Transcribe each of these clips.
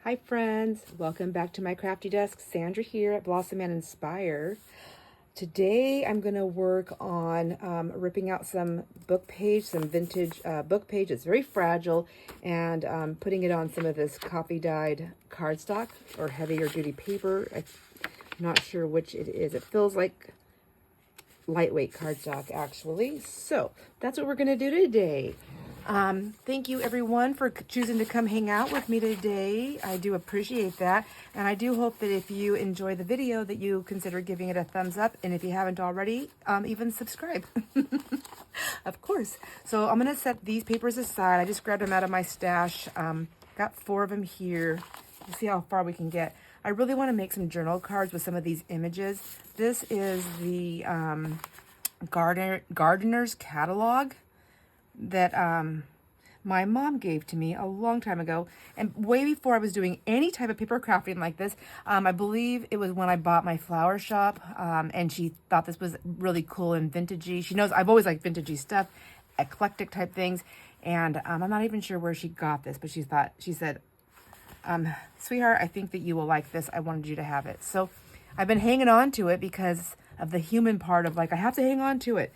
Hi friends, welcome back to my crafty desk. Sandra here at Blossom and Inspire. Today I'm going to work on ripping out some book page, some vintage book page. It's very fragile, and putting it on some of this coffee dyed cardstock or heavier duty paper. I'm not sure which it is. It feels like lightweight cardstock actually. So that's what we're going to do today. Thank you everyone for choosing to come hang out with me today. I do appreciate that. And I do hope that if you enjoy the video that you consider giving it a thumbs up. And if you haven't already, even subscribe. Of course. So I'm going to set these papers aside. I just grabbed them out of my stash. Got 4 of them here. Let's see how far we can get. I really want to make some journal cards with some of these images. This is the Gardener's Catalog that my mom gave to me a long time ago, and way before I was doing any type of paper crafting like this. I believe it was when I bought my flower shop, and she thought this was really cool and vintagey. She knows I've always liked vintagey stuff, eclectic type things, and I'm not even sure where she got this, but she said, sweetheart, I think that you will like this. I wanted you to have it. So I've been hanging on to it because of the human part of like, I have to hang on to it.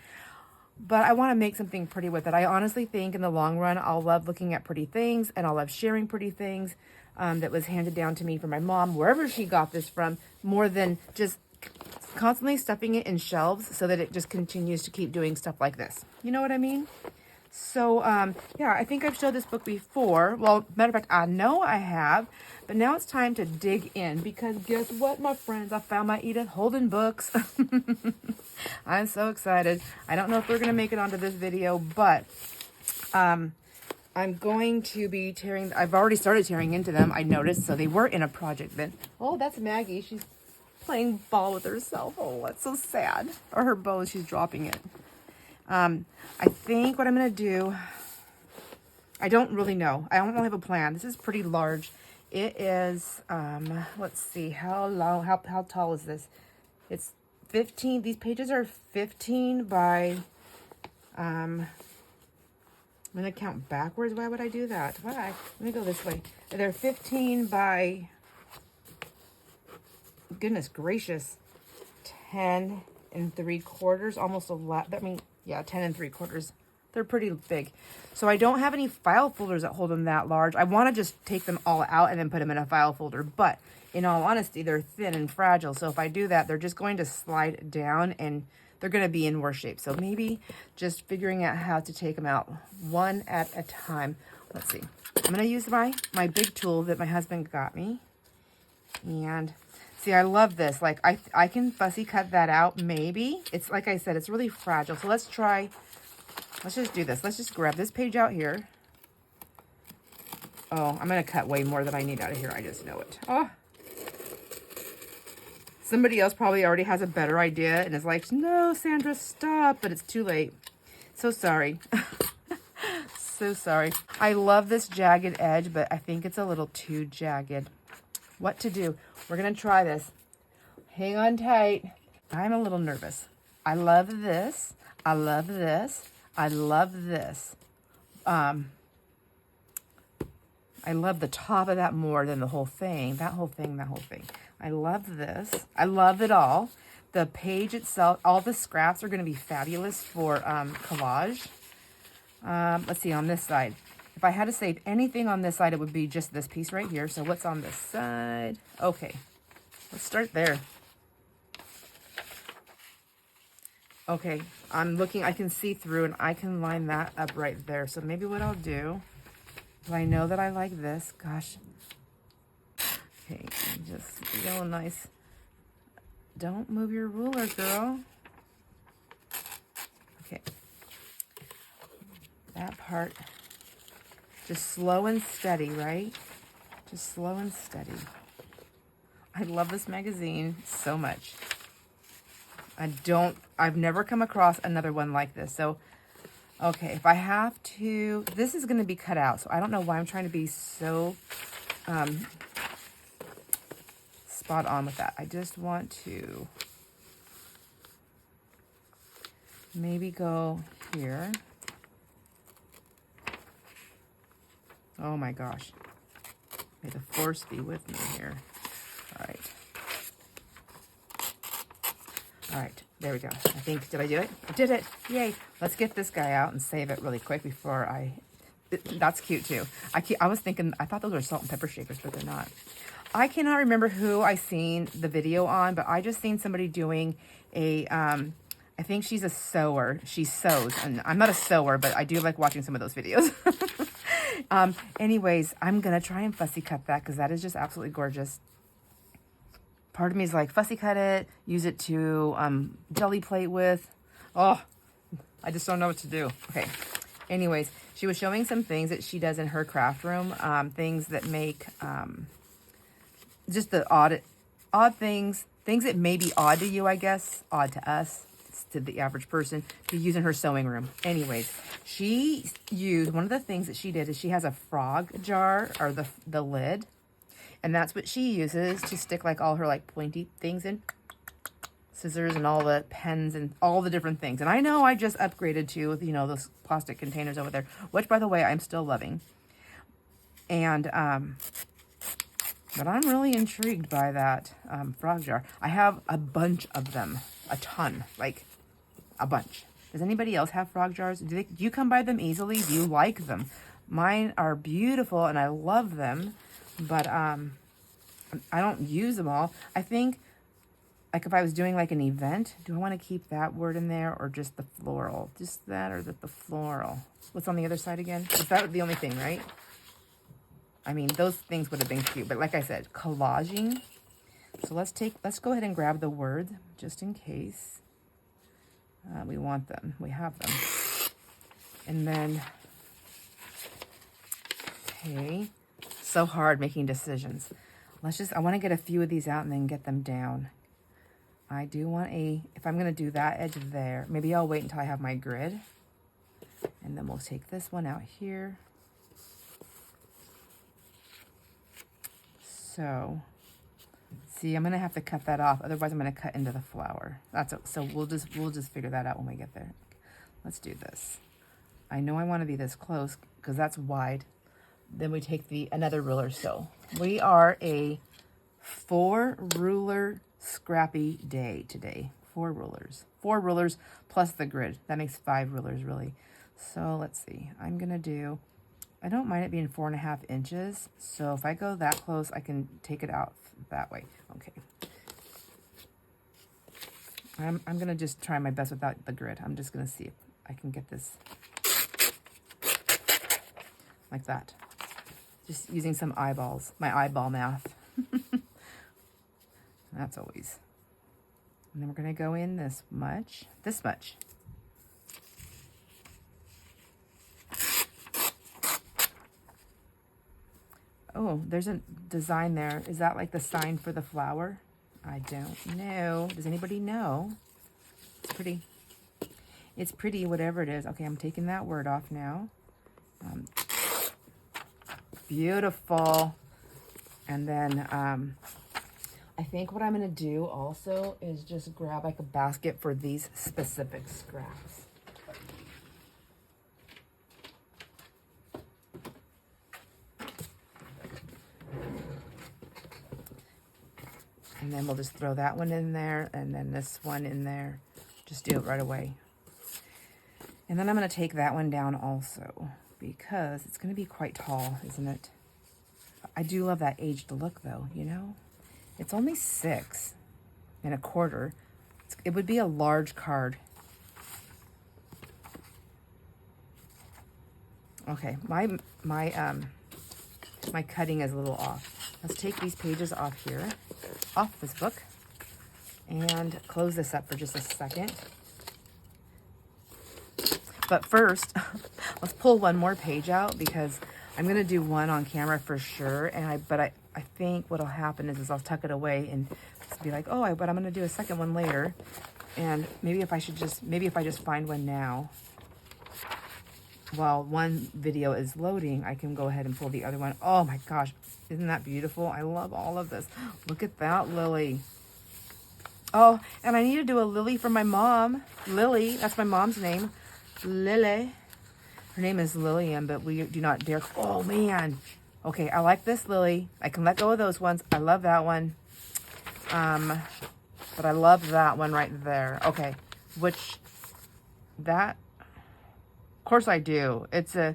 But I want to make something pretty with it. I honestly think in the long run, I'll love looking at pretty things, and I'll love sharing pretty things that was handed down to me from my mom, wherever she got this from, more than just constantly stuffing it in shelves so that it just continues to keep doing stuff like this. You know what I mean? So, yeah, I think I've showed this book before. Well, matter of fact, I know I have. But now it's time to dig in, because guess what, my friends? I found my Edith Holden books. I'm so excited. I don't know if we're going to make it onto this video, but I'm going to be tearing... I've already started tearing into them, I noticed. So they were in a project bin. Oh, that's Maggie. She's playing ball with herself. Oh, that's so sad. Or her bow, she's dropping it. I think what I'm going to do, I don't really know. I don't really have a plan. This is pretty large. It is, let's see, how tall is this? It's 15, these pages are 15 by, I'm going to count backwards. Why would I do that? Why? Let me go this way. They're 15 by, goodness gracious, 10 3/4, almost 11, I mean, yeah, 10 3/4. They're pretty big. So I don't have any file folders that hold them that large. I want to just take them all out and then put them in a file folder. But in all honesty, they're thin and fragile. So if I do that, they're just going to slide down and they're going to be in worse shape. So maybe just figuring out how to take them out one at a time. Let's see. I'm going to use my big tool that my husband got me. And see, I love this. Like, I can fussy cut that out, maybe. It's, like I said, it's really fragile. So let's try, let's just do this. Let's just grab this page out here. Oh, I'm going to cut way more than I need out of here. I just know it. Oh. Somebody else probably already has a better idea and is like, no, Sandra, stop. But it's too late. So sorry. So sorry. I love this jagged edge, but I think it's a little too jagged. What to do? We're going to try this. Hang on tight. I'm a little nervous. I love this. I love this. I love this. I love the top of that more than the whole thing. That whole thing. I love this. I love it all. The page itself, all the scraps are going to be fabulous for collage. Let's see, on this side. If I had to save anything on this side, it would be just this piece right here. So what's on this side? Okay, let's start there. Okay, I'm looking, I can see through and I can line that up right there. So maybe what I'll do, if I know that I like this, gosh. Okay, just real nice. Don't move your ruler, girl. Okay. That part. Just slow and steady, right? Just slow and steady. I love this magazine so much. I've never come across another one like this. So, okay, if I have to, this is going to be cut out. So I don't know why I'm trying to be so spot on with that. I just want to maybe go here. Oh my gosh. May the force be with me here. All right. All right, there we go. I think, did I do it? I did it. Yay. Let's get this guy out and save it really quick before that's cute too. I was thinking, I thought those were salt and pepper shakers, but they're not. I cannot remember who I seen the video on, but I just seen somebody doing a, I think she's a sewer. She sews, and I'm not a sewer, but I do like watching some of those videos. Anyways, I'm going to try and fussy cut that because that is just absolutely gorgeous. Part of me is like, fussy cut it, use it to jelly plate with. Oh, I just don't know what to do. Okay. Anyways, she was showing some things that she does in her craft room. Things that make just the odd things that may be odd to you, I guess. Odd to us, to the average person, to use in her sewing room. Anyways, she used, one of the things that she did is she has a frog jar, or the lid. And that's what she uses to stick like all her like pointy things in. Scissors and all the pens and all the different things. And I know I just upgraded to, you know, those plastic containers over there, which by the way, I'm still loving. And, but I'm really intrigued by that frog jar. I have a bunch of them, a ton, like a bunch. Does anybody else have frog jars? Do you come by them easily? Do you like them? Mine are beautiful and I love them. But I don't use them all. I think, like if I was doing like an event, do I want to keep that word in there or just the floral? Just that or the floral? What's on the other side again? Is that the only thing, right? I mean, those things would have been cute. But like I said, collaging. So let's go ahead and grab the word just in case we want them. We have them. And then, okay. So hard making decisions. I want to get a few of these out and then get them down. I do want if I'm going to do that edge there, maybe I'll wait until I have my grid. And then we'll take this one out here. So, see, I'm going to have to cut that off. Otherwise, I'm going to cut into the flower. So we'll just figure that out when we get there. Let's do this. I know I want to be this close because that's wide. Then we take another ruler. So we are a 4 ruler scrappy day today. 4 rulers. 4 rulers plus the grid. That makes 5 rulers really. So let's see. I'm going to do, I don't mind it being 4.5 inches. So if I go that close, I can take it out that way. Okay. I'm going to just try my best without the grid. I'm just going to see if I can get this like that. Just using some eyeballs, my eyeball math. That's always. And then we're going to go in this much. Oh, there's a design there. Is that like the sign for the flower? I don't know. Does anybody know? It's pretty. It's pretty, whatever it is. Okay, I'm taking that word off now. Beautiful. And then I think what I'm going to do also is just grab like a basket for these specific scraps. And then we'll just throw that one in there and then this one in there. Just do it right away. And then I'm going to take that one down also because it's going to be quite tall, isn't it? I do love that aged look though, you know? It's only 6 1/4. It would be a large card. Okay, my cutting is a little off. Let's take these pages off here, off this book, and close this up for just a second. But first, let's pull one more page out because I'm going to do one on camera for sure. But I think what'll happen is I'll tuck it away and be like, oh, but I'm going to do a second one later. And maybe if I just find one now, while one video is loading, I can go ahead and pull the other one. Oh my gosh, isn't that beautiful? I love all of this. Look at that lily. Oh, and I need to do a lily for my mom. Lily, that's my mom's name. Lily. Her name is Lillian, but we do not dare. Oh man, Okay, I like this lily. I can let go of those ones. I love that one. But I love that one right there. Okay, that, of course I do. It's a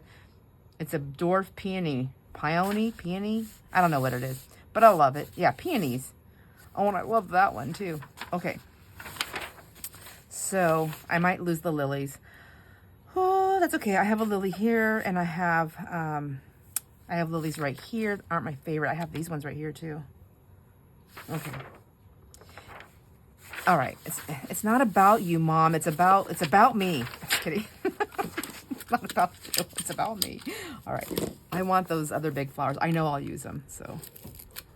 dwarf peony. Peony? I don't know what it is, but I love it. Yeah, peonies. Oh, and I love that one too. Okay. So I might lose the lilies. Oh, that's okay. I have a lily here, and I have lilies right here. Aren't my favorite. I have these ones right here too. Okay. All right. It's not about you, Mom. It's about me. Just kidding. It's not about you. It's about me. All right. I want those other big flowers. I know I'll use them. So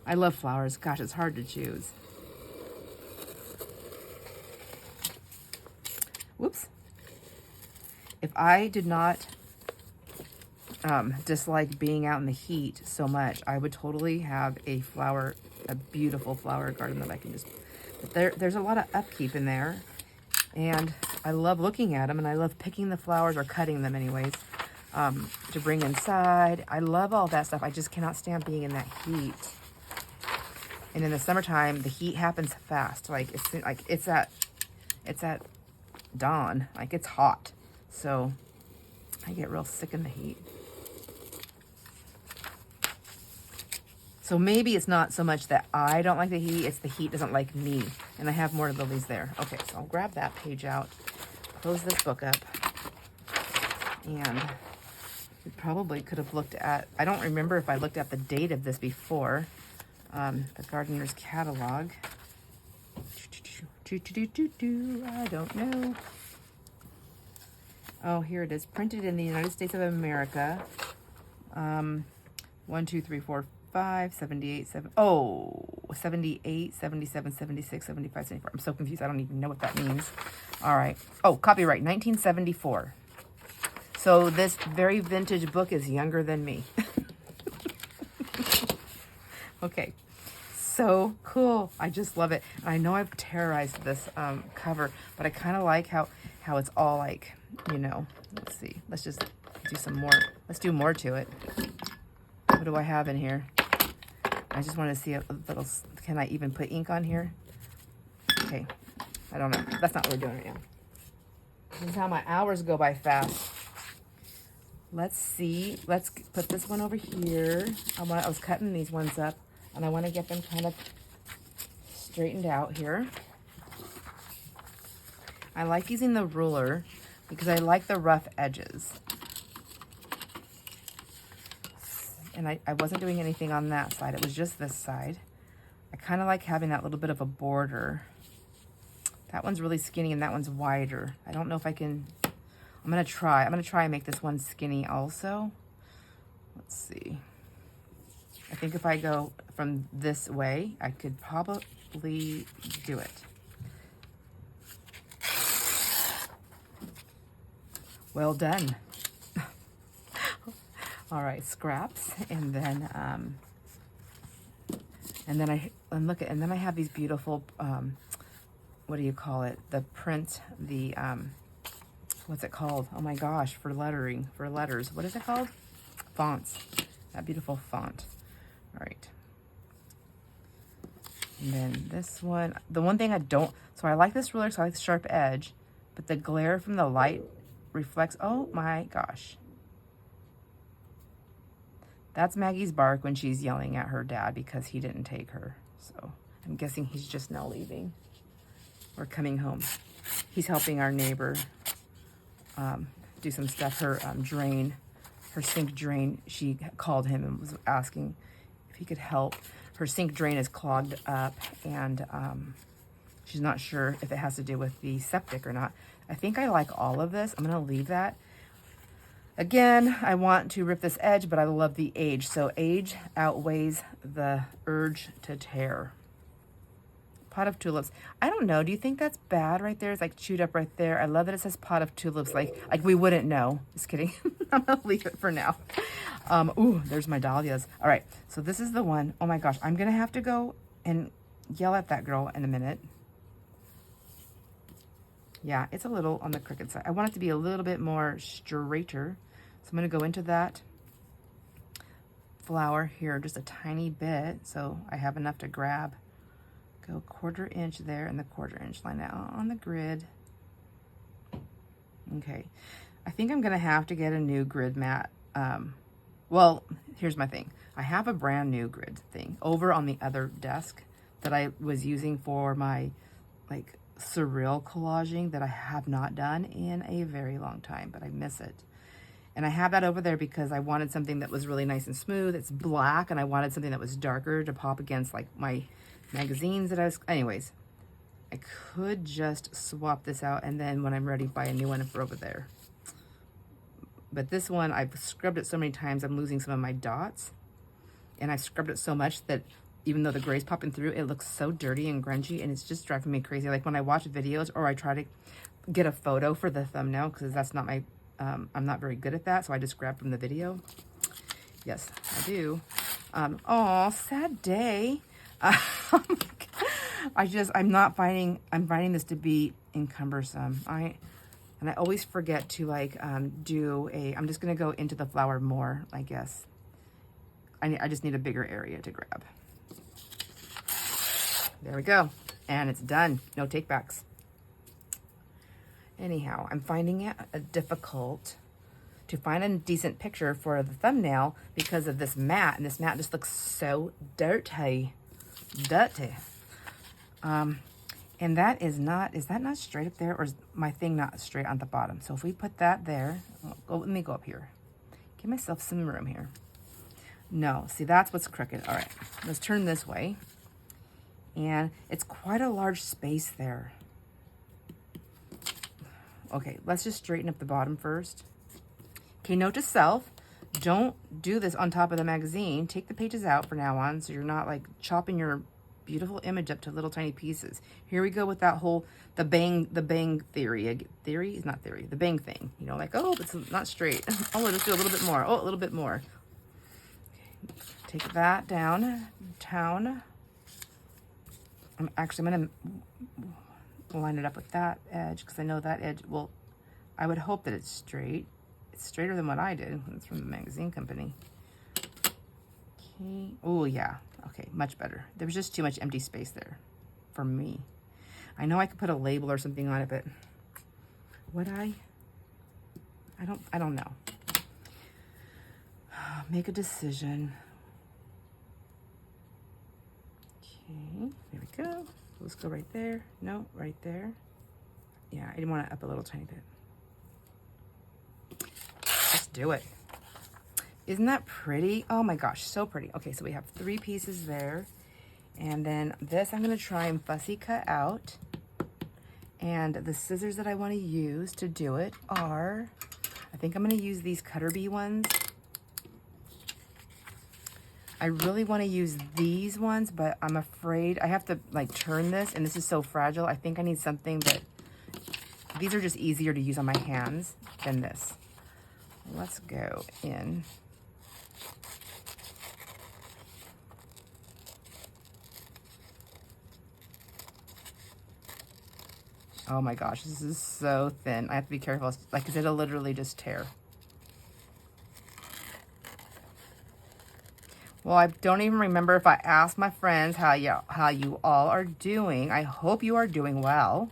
I love flowers. Gosh, it's hard to choose. Whoops. If I did not dislike being out in the heat so much, I would totally have a beautiful flower garden that I can just, but there's a lot of upkeep in there, and I love looking at them, and I love picking the flowers, or cutting them anyways, to bring inside. I love all that stuff. I just cannot stand being in that heat. And in the summertime, the heat happens fast. Like it's at dawn. Like, it's hot. So I get real sick in the heat. So maybe it's not so much that I don't like the heat, it's the heat doesn't like me. And I have more lilies there. Okay, so I'll grab that page out, close this book up, and we probably could have looked at, I don't remember if I looked at the date of this before, the Gardener's Catalog. I don't know. Oh, here it is. Printed in the United States of America. 1, 2, 3, 4, 5, 78, 78, 77, 76, 75, 74. I'm so confused. I don't even know what that means. All right. Oh, copyright 1974. So this very vintage book is younger than me. Okay. So cool. I just love it. And I know I've terrorized this cover, but I kind of like how it's all like, you know, let's see. Let's just do some more. Let's do more to it. What do I have in here? I just want to see a little, can I even put ink on here? Okay. I don't know. That's not what we're doing right now. This is how my hours go by fast. Let's see. Let's put this one over here. I was cutting these ones up, and I want to get them kind of straightened out here. I like using the ruler because I like the rough edges. And I wasn't doing anything on that side. It was just this side. I kind of like having that little bit of a border. That one's really skinny and that one's wider. I don't know if I can, I'm going to try and make this one skinny also. Let's see. I think if I go from this way, I could probably do it. Well done. All right, scraps, and then I have these beautiful, what do you call it? The print, the what's it called? Oh my gosh, for letters. What is it called? Fonts. That beautiful font. All right. And then this one, the one thing I don't, so I like this ruler, so I like the sharp edge, but the glare from the light reflects, oh my gosh. That's Maggie's bark when she's yelling at her dad because he didn't take her. So I'm guessing he's just now leaving or coming home. He's helping our neighbor do some stuff. Her sink drain, she called him and was asking if he could help. Her sink drain is clogged up, and she's not sure if it has to do with the septic or not. I think I like all of this. I'm going to leave that. Again, I want to rip this edge, but I love the age. So age outweighs the urge to tear. Pot of tulips. I don't know. Do you think that's bad right there? It's like chewed up right there. I love that it says pot of tulips. Like we wouldn't know. Just kidding. I'm going to leave it for now. Ooh, there's my dahlias. All right. So this is the one. Oh my gosh. I'm going to have to go and yell at that girl in a minute. Yeah, it's a little on the crooked side. I want it to be a little bit more straighter. So I'm going to go into that. flower here just a tiny bit, so I have enough to grab. Go 1/4 inch there and the 1/4 inch line out on the grid. Okay, I think I'm gonna have to get a new grid mat. Well, here's my thing. I have a brand new grid thing over on the other desk that I was using for my like surreal collaging that I have not done in a very long time, but I miss it. And I have that over there because I wanted something that was really nice and smooth. It's black, and I wanted something that was darker to pop against like my magazines that I was, anyways. I could just swap this out, and then when I'm ready, buy a new one for over there. But this one, I've scrubbed it so many times, I'm losing some of my dots. And I've scrubbed it so much that even though the gray's popping through, it looks so dirty and grungy, and it's just driving me crazy. Like when I watch videos or I try to get a photo for the thumbnail, because that's not my, I'm not very good at that, so I just grab from the video. Yes, I do. Oh, sad day. I'm finding this to be encumbersome. And I always forget to like do a, I'm just gonna go into the flower more, I guess. I just need a bigger area to grab. There we go. And it's done. No takebacks. Anyhow, I'm finding it difficult to find a decent picture for the thumbnail because of this mat. And this mat just looks so dirty. Dirty. And that is that not straight up there, or is my thing not straight on the bottom? So if we put that there, let me go up here. Give myself some room here. No, see, that's what's crooked. All right, let's turn this way. And it's quite a large space there. Okay, let's just straighten up the bottom first. Okay, note to self, don't do this on top of the magazine. Take the pages out for now on, so you're not like chopping your beautiful image up to little tiny pieces. Here we go with that whole, the bang theory. Theory is not theory, the bang thing. You know, like, oh, it's not straight. Oh, let's do a little bit more. Oh, a little bit more. Okay, take that down. I'm going to line it up with that edge because I know that edge will, I would hope that it's straight. It's straighter than what I did. It's from the magazine company. Okay. Oh, yeah. Okay, much better. There was just too much empty space there for me. I know I could put a label or something on it, but would I? I don't know. Make a decision. Okay, there we go. Let's go right there. No, right there. Yeah, I didn't want to up a little tiny bit. Let's do it. Isn't that pretty? Oh my gosh, so pretty. Okay, so we have 3 pieces there. And then this I'm going to try and fussy cut out. And the scissors that I want to use to do it are, I think I'm going to use these cutter bee ones. I really want to use these ones, but I'm afraid I have to like turn this, and this is so fragile. I think I need something that, these are just easier to use on my hands than this. Let's go in. Oh my gosh, this is so thin. I have to be careful, like, because it'll literally just tear. Well, I don't even remember if I asked my friends how you all are doing. I hope you are doing well.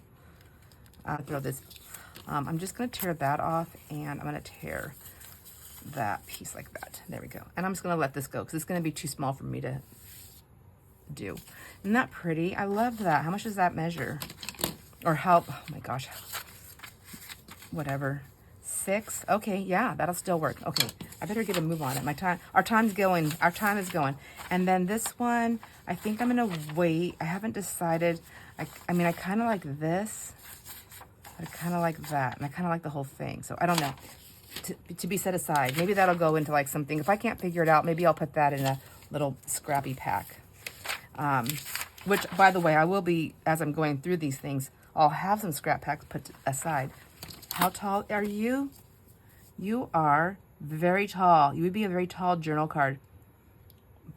Throw this. I'm just going to tear that off, and I'm going to tear that piece like that. There we go. And I'm just going to let this go because it's going to be too small for me to do. Isn't that pretty? I love that. How much does that measure? Or how, oh my gosh. Whatever. 6. Okay, yeah, that'll still work. Okay, I better get a move on it. Our time is going. And then this one, I think I'm gonna wait. I haven't decided. I mean, I kind of like this. I kind of like that, and I kind of like the whole thing. So I don't know. To be set aside. Maybe that'll go into like something. If I can't figure it out, maybe I'll put that in a little scrappy pack. Which, by the way, I will be, as I'm going through these things, I'll have some scrap packs put aside. How tall are you? You are very tall. You would be a very tall journal card.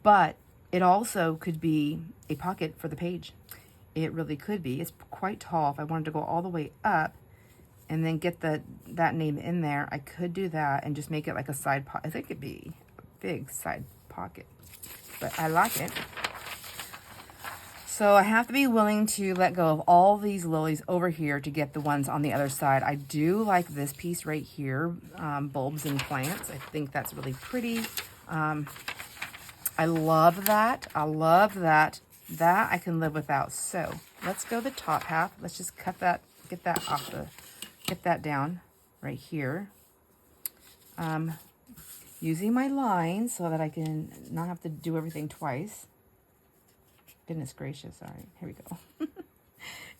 But it also could be a pocket for the page. It really could be. It's quite tall. If I wanted to go all the way up and then get that name in there, I could do that and just make it like a side pocket. I think it'd be a big side pocket. But I like it. So I have to be willing to let go of all these lilies over here to get the ones on the other side. I do like this piece right here, bulbs and plants. I think that's really pretty. I love that. I love that. That I can live without. So let's go the top half. Let's just cut that, get that down right here. Using my lines so that I can not have to do everything twice. Goodness gracious. All right, here we go.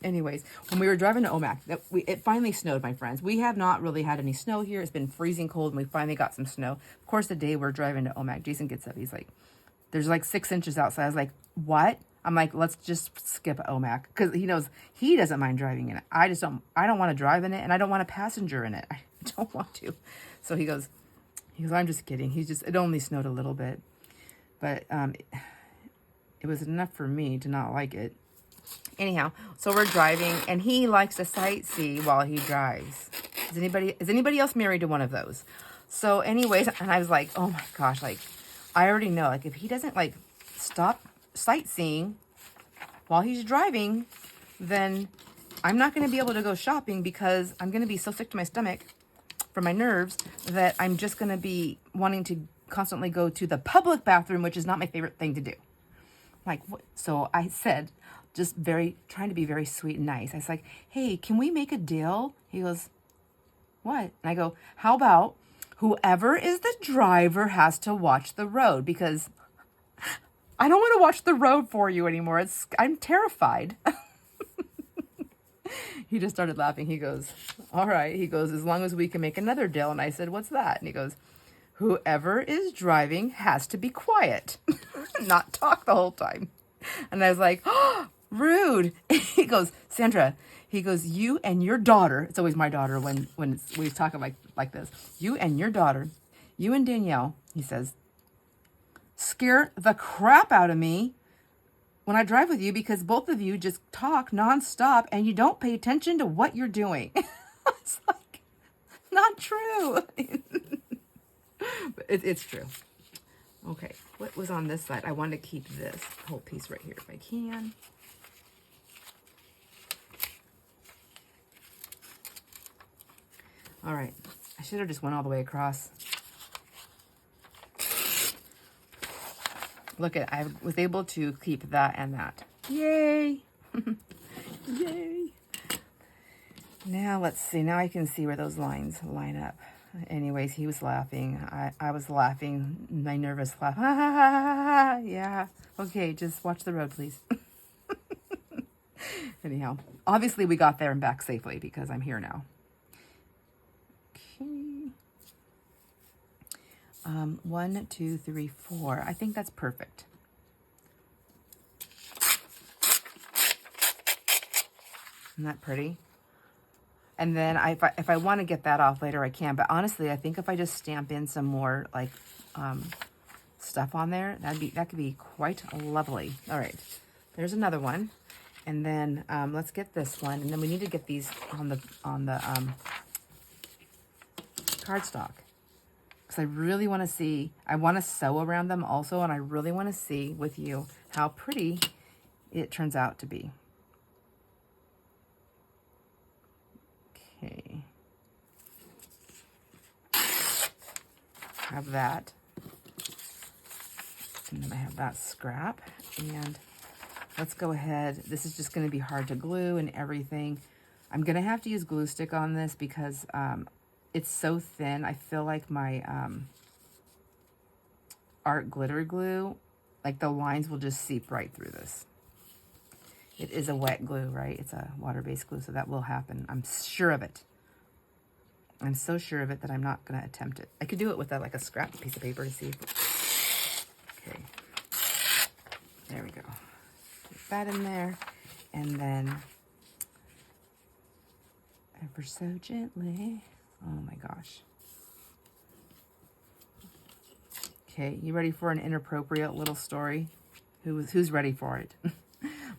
Anyways, when we were driving to Omak, it finally snowed, my friends. We have not really had any snow here. It's been freezing cold, and we finally got some snow. Of course, the day we're driving to Omak, Jason gets up. He's like, there's like 6 inches outside. I was like, what? I'm like, let's just skip Omak. Because he knows he doesn't mind driving in it. I don't want to drive in it, and I don't want a passenger in it. I don't want to. So he goes, I'm just kidding. It only snowed a little bit. But it was enough for me to not like it. Anyhow, so we're driving, and he likes to sightsee while he drives. Is anybody else married to one of those? So anyways, and I was like, oh my gosh, like, I already know, like, if he doesn't, like, stop sightseeing while he's driving, then I'm not going to be able to go shopping because I'm going to be so sick to my stomach from my nerves that I'm just going to be wanting to constantly go to the public bathroom, which is not my favorite thing to do. Like, what? So I said, just trying to be very sweet and nice. I was like, hey, can we make a deal? He goes, what? And I go, how about whoever is the driver has to watch the road, because I don't want to watch the road for you anymore. I'm terrified. He just started laughing. He goes, all right. He goes, as long as we can make another deal. And I said, what's that? And he goes, whoever is driving has to be quiet, not talk the whole time. And I was like, oh, rude. He goes, Sandra, he goes, you and your daughter, it's always my daughter when we talk like this, you and your daughter, you and Danielle, he says, scare the crap out of me when I drive with you because both of you just talk nonstop and you don't pay attention to what you're doing. It's like, not true. But it's true. Okay, what was on this side? I want to keep this whole piece right here if I can. All right, I should have just went all the way across. Look at, I was able to keep that and that. Yay! Yay! Now let's see, now I can see where those lines line up. Anyways, he was laughing. I was laughing, my nervous laugh. Ha ha ha ha ha. Yeah. Okay, just watch the road, please. Anyhow, obviously we got there and back safely because I'm here now. Okay. 1, 2, 3, 4. I think that's perfect. Isn't that pretty? And then if I want to get that off later, I can. But honestly, I think if I just stamp in some more like stuff on there, that could be quite lovely. All right, there's another one, and then let's get this one, and then we need to get these on the cardstock because I really want to see. I want to sew around them also, and I really want to see with you how pretty it turns out to be. Okay, have that, and then I have that scrap, and let's go ahead. This is just going to be hard to glue and everything. I'm going to have to use glue stick on this because it's so thin. I feel like my art glitter glue, like the lines will just seep right through this. It is a wet glue, right? It's a water-based glue, so that will happen. I'm sure of it. I'm so sure of it that I'm not going to attempt it. I could do it with like a scrap piece of paper to see. Okay. There we go. Get that in there. And then ever so gently. Oh my gosh. Okay, you ready for an inappropriate little story? Who's ready for it?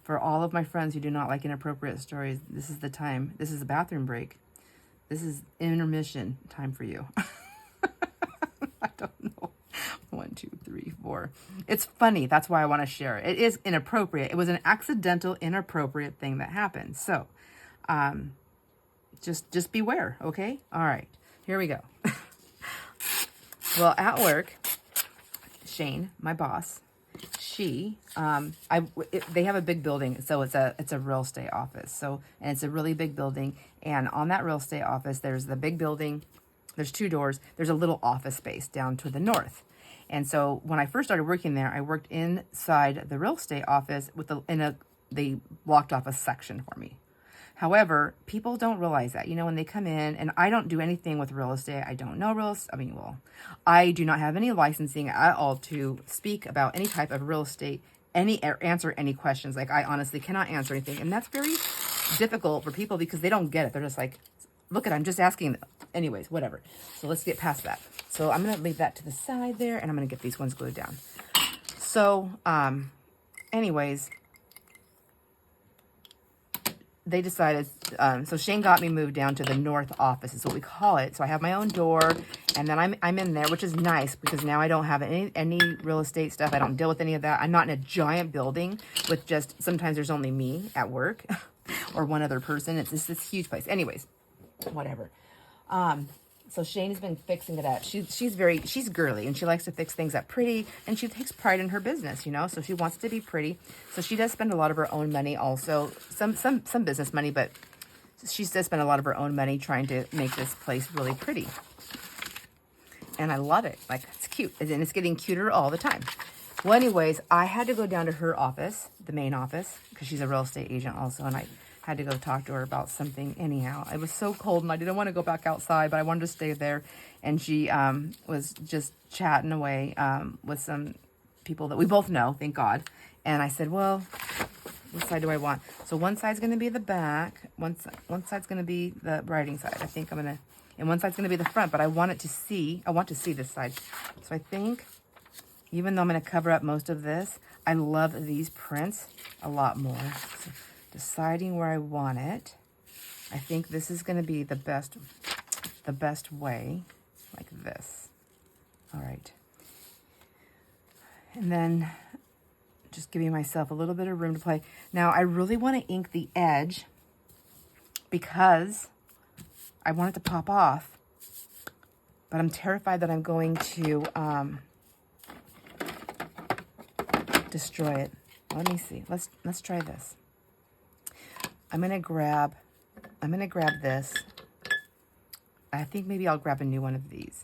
For all of my friends who do not like inappropriate stories, this is the time. This is a bathroom break. This is intermission time for you. I don't know. 1, 1, 2, 3, 4. It's funny. That's why I want to share it. It is inappropriate. It was an accidental, inappropriate thing that happened. So, just beware, okay? All right, here we go. Well, at work, Shane, my boss, they have a big building, so it's a real estate office. So, and it's a really big building, and on that real estate office, there's the big building. There's 2 doors. There's a little office space down to the north. And so when I first started working there, I worked inside the real estate office they blocked off a section for me. However, people don't realize that, when they come in, and I don't do anything with real estate. I don't know real estate. I do not have any licensing at all to speak about any type of real estate, answer any questions. Like, I honestly cannot answer anything. And that's very difficult for people because they don't get it. They're just like, look I'm just asking. Anyways, whatever. So let's get past that. So I'm going to leave that to the side there, and I'm going to get these ones glued down. So, anyways, they decided, so Shane got me moved down to the north office, is what we call it. So I have my own door, and then I'm in there, which is nice because now I don't have any real estate stuff. I don't deal with any of that. I'm not in a giant building with sometimes there's only me at work or one other person. It's just this huge place. Anyways, whatever. So Shane has been fixing it up. She's girly, and she likes to fix things up pretty, and she takes pride in her business, so she wants it to be pretty. So she does spend a lot of her own money also, some business money, but she does spend a lot of her own money trying to make this place really pretty. And I love it. Like, it's cute, and it's getting cuter all the time. Well, anyways, I had to go down to her office, the main office, because she's a real estate agent also, and I had to go talk to her about something. Anyhow, it was so cold and I didn't want to go back outside, but I wanted to stay there. And she was just chatting away with some people that we both know, thank God. And I said, well, what side do I want? So one side's going to be the back, one side's going to be the writing side. I think and one side's going to be the front, but I want to see this side. So I think, even though I'm going to cover up most of this, I love these prints a lot more. So, deciding where I want it. I think this is going to be the best way, like this. All right. And then just giving myself a little bit of room to play. Now, I really want to ink the edge because I want it to pop off, but I'm terrified that I'm going to destroy it. Let me see. Let's try this. I'm gonna grab this. I think maybe I'll grab a new one of these.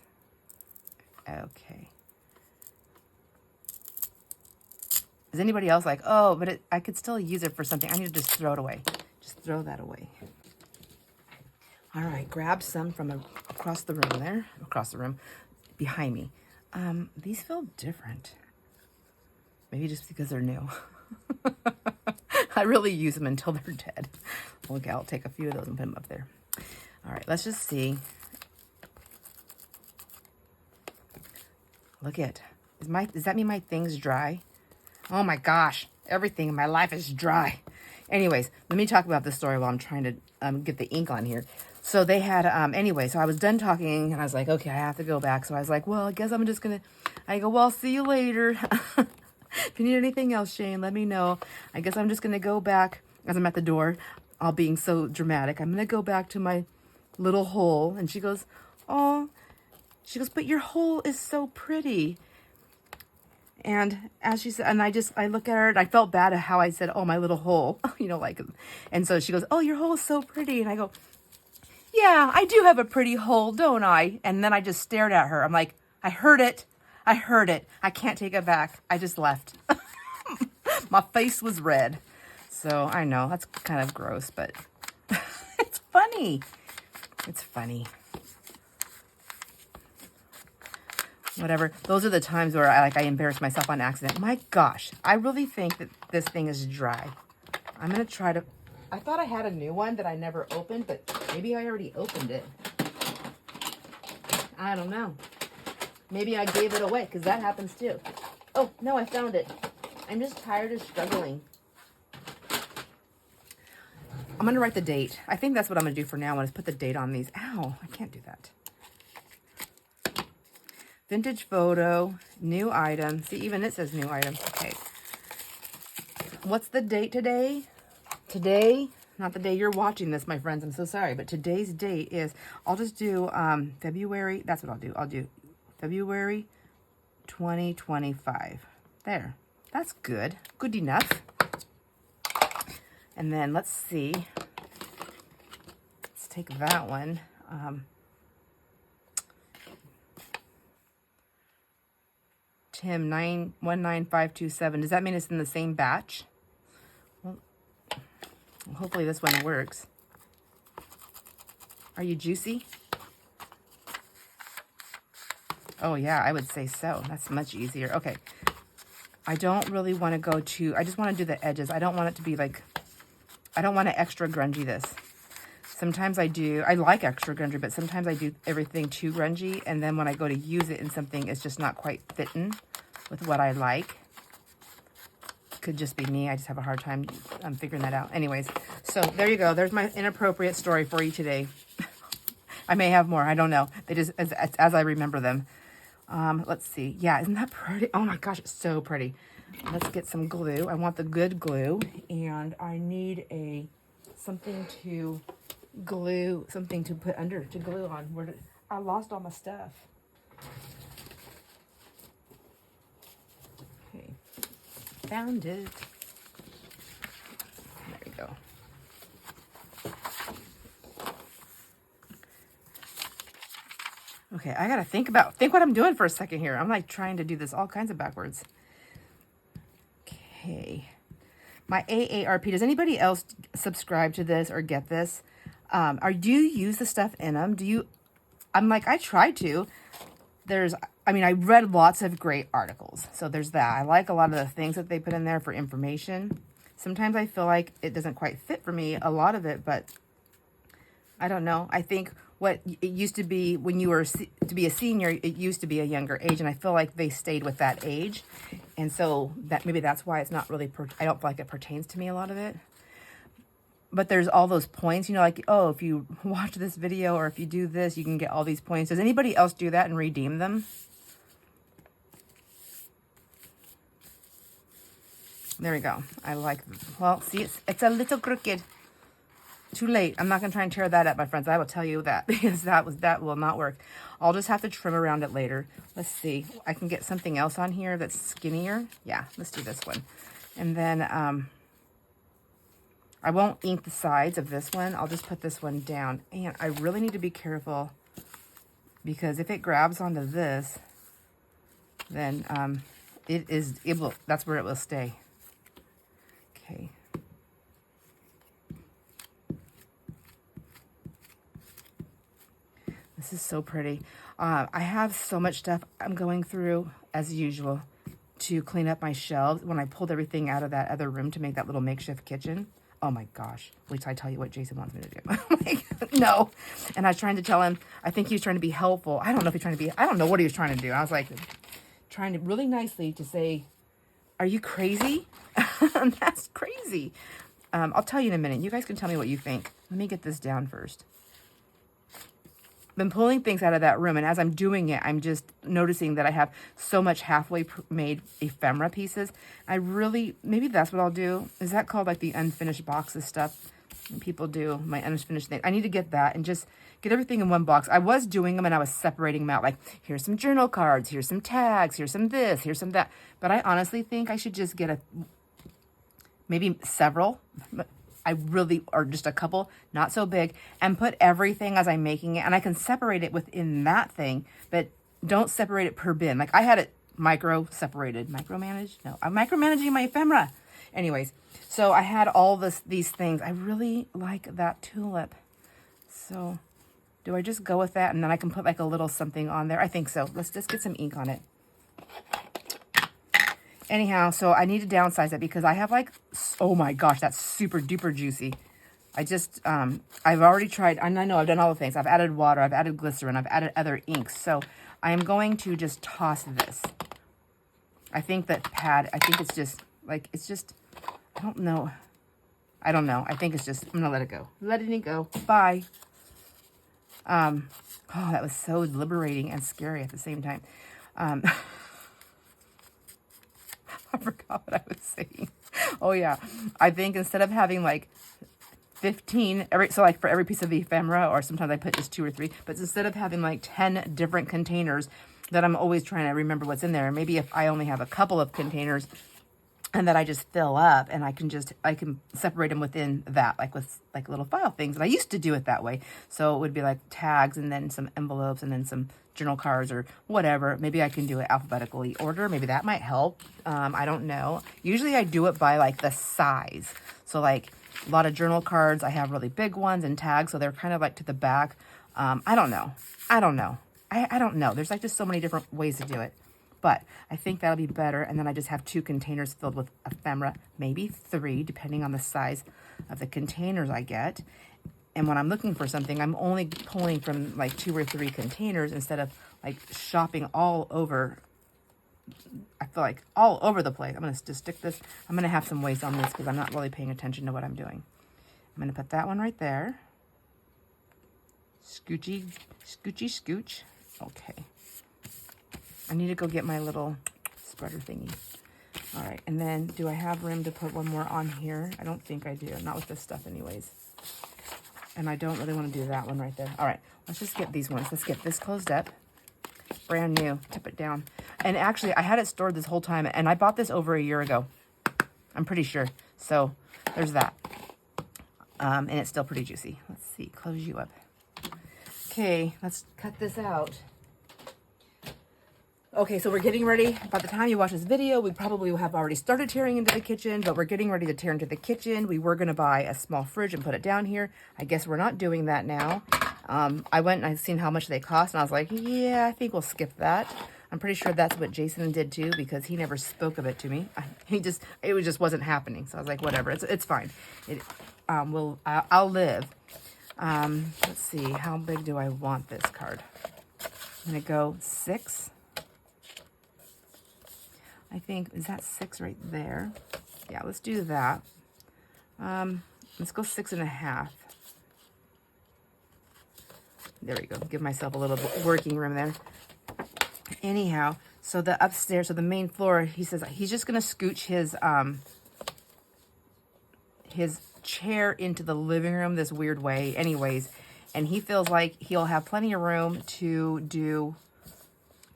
Okay. Is anybody else like, oh, but I could still use it for something. I need to just throw it away. Just throw that away. All right, grab some from across the room, behind me. These feel different. Maybe just because they're new. I really use them until they're dead. Okay, I'll take a few of those and put them up there. All right, let's just see. Look at, does that mean my thing's dry? Oh my gosh, everything in my life is dry. Anyways, let me talk about this story while I'm trying to get the ink on here. So they had, anyway, so I was done talking and I was like, okay, I have to go back. So I was like, well, I guess I'm just gonna, well, I'll see you later. If you need anything else, Shane, let me know. I guess I'm just going to go back as I'm at the door, all being so dramatic. I'm going to go back to my little hole. And she goes, oh, but your hole is so pretty. And as she said, and I look at her and I felt bad at how I said, oh, my little hole, and so she goes, oh, your hole is so pretty. And I go, yeah, I do have a pretty hole, don't I? And then I just stared at her. I'm like, I heard it. I can't take it back. I just left. My face was red. So I know that's kind of gross, but it's funny. It's funny. Whatever. Those are the times where I embarrass myself on accident. My gosh, I really think that this thing is dry. I'm going to try to, I thought I had a new one that I never opened, but maybe I already opened it. I don't know. Maybe I gave it away, because that happens too. Oh, no, I found it. I'm just tired of struggling. I'm going to write the date. I think that's what I'm going to do for now. I'm going to put the date on these. Ow, I can't do that. vintage photo, new item. See, even it says new item. Okay. What's the date today? Today, not the day you're watching this, my friends. I'm so sorry. But today's date is, I'll just do February. That's what I'll do. I'll do February 2025. There. That's good. Good enough. And then let's see. Let's take that one. Tim 919527. Does that mean it's in the same batch? Well, hopefully this one works. Are you juicy? Oh yeah, I would say so. That's much easier. Okay. I don't really want to go to, I just want to do the edges. I don't want it to be like, I don't want to extra grungy this. Sometimes I do, I like extra grungy, but sometimes I do everything too grungy. And then when I go to use it in something, it's just not quite fitting with what I like. Could just be me. I just have a hard time figuring that out. Anyways, so there you go. There's my inappropriate story for you today. I may have more. I don't know. They just, as I remember them. Let's see. Yeah, isn't that pretty? Oh my gosh, it's so pretty. Let's get some glue. I want the good glue. And I need something to glue, something to put under, to glue on. I lost all my stuff. Okay. Found it. There we go. Okay, I gotta think what I'm doing for a second here. I'm like trying to do this all kinds of backwards. Okay. My AARP, does anybody else subscribe to this or get this? Do you use the stuff in them? I'm like, I try to. I read lots of great articles. So there's that. I like a lot of the things that they put in there for information. Sometimes I feel like it doesn't quite fit for me, a lot of it, but I don't know. I think what it used to be when you were to be a senior, it used to be a younger age. And I feel like they stayed with that age. And so maybe that's why it's not really, I don't feel like it pertains to me, a lot of it. But there's all those points, like, oh, if you watch this video or if you do this, you can get all these points. Does anybody else do that and redeem them? There we go. I like them. Well, see, it's a little crooked. Too late. I'm not going to try and tear that up, my friends. I will tell you that because that will not work. I'll just have to trim around it later. Let's see. I can get something else on here that's skinnier. Yeah, let's do this one. And then I won't ink the sides of this one. I'll just put this one down. And I really need to be careful because if it grabs onto this, then that's where it will stay. Okay. This is so pretty. I have so much stuff I'm going through, as usual, to clean up my shelves when I pulled everything out of that other room to make that little makeshift kitchen. Oh my gosh. Wait till I tell you what Jason wants me to do. No. And I was trying to tell him, I think he was trying to be helpful. I don't know if he's trying to be, I don't know what he was trying to do. I was like, trying to really nicely to say, are you crazy? That's crazy. I'll tell you in a minute. You guys can tell me what you think. Let me get this down first. Been pulling things out of that room, and as I'm doing it, I'm just noticing that I have so much halfway made ephemera pieces. Maybe that's what I'll do. Is that called like the unfinished boxes stuff? People do my unfinished thing. I need to get that and just get everything in one box. I was doing them and I was separating them out. Like, here's some journal cards, here's some tags, here's some this, here's some that. But I honestly think I should just get maybe several. Or just a couple, not so big, and put everything as I'm making it. And I can separate it within that thing, but don't separate it per bin. Like I had it separated. Micromanaged? No, I'm micromanaging my ephemera. Anyways, so I had all these things. I really like that tulip. So do I just go with that? And then I can put like a little something on there. I think so. Let's just get some ink on it. Anyhow, so I need to downsize it because I have like, oh my gosh, that's super duper juicy. I've already tried, and I know I've done all the things. I've added water, I've added glycerin, I've added other inks. So I am going to just toss this. I think I think it's just, I don't know. I think it's just, I'm going to let it go. Let it go. Bye. Oh, that was so liberating and scary at the same time. I forgot what I was saying. Oh yeah, I think instead of having like 15 so like for every piece of ephemera, or sometimes I put just 2 or 3, but instead of having like 10 different containers that I'm always trying to remember what's in there, maybe if I only have a couple of containers and that I just fill up, and I can separate them within that, like with like little file things. And I used to do it that way. So it would be like tags and then some envelopes and then some journal cards or whatever. Maybe I can do it alphabetically order. Maybe that might help. I don't know. Usually I do it by like the size. So like a lot of journal cards, I have really big ones, and tags, so they're kind of like to the back. I don't know. I don't know. There's like just so many different ways to do it. But I think that'll be better. And then I just have 2 containers filled with ephemera, maybe 3, depending on the size of the containers I get. And when I'm looking for something, I'm only pulling from like 2 or 3 containers instead of like shopping all over. I feel like all over the place. I'm going to just stick this. I'm going to have some waste on this because I'm not really paying attention to what I'm doing. I'm going to put that one right there. Scoochy, scoochy, scooch. Okay. I need to go get my little spreader thingy. All right, and then do I have room to put one more on here? I don't think I do, not with this stuff anyways. And I don't really want to do that one right there. All right, let's just get these ones. Let's get this closed up. Brand new, tip it down. And actually, I had it stored this whole time, and I bought this over a year ago. I'm pretty sure. So there's that. And it's still pretty juicy. Let's see, close you up. Okay, let's cut this out. Okay, so we're getting ready. By the time you watch this video, we probably will have already started tearing into the kitchen, but we're getting ready to tear into the kitchen. We were going to buy a small fridge and put it down here. I guess we're not doing that now. I went and I've seen how much they cost, and I was like, yeah, I think we'll skip that. I'm pretty sure that's what Jason did too, because he never spoke of it to me. It just wasn't happening. So I was like, whatever, it's fine. I'll live. Let's see, how big do I want this card? I'm going to go 6. I think, is that 6 right there? Yeah, let's do that. Let's go 6.5. There we go. Give myself a little working room there. Anyhow, so the upstairs, so the main floor, he says he's just going to scooch his chair into the living room this weird way anyways. And he feels like he'll have plenty of room to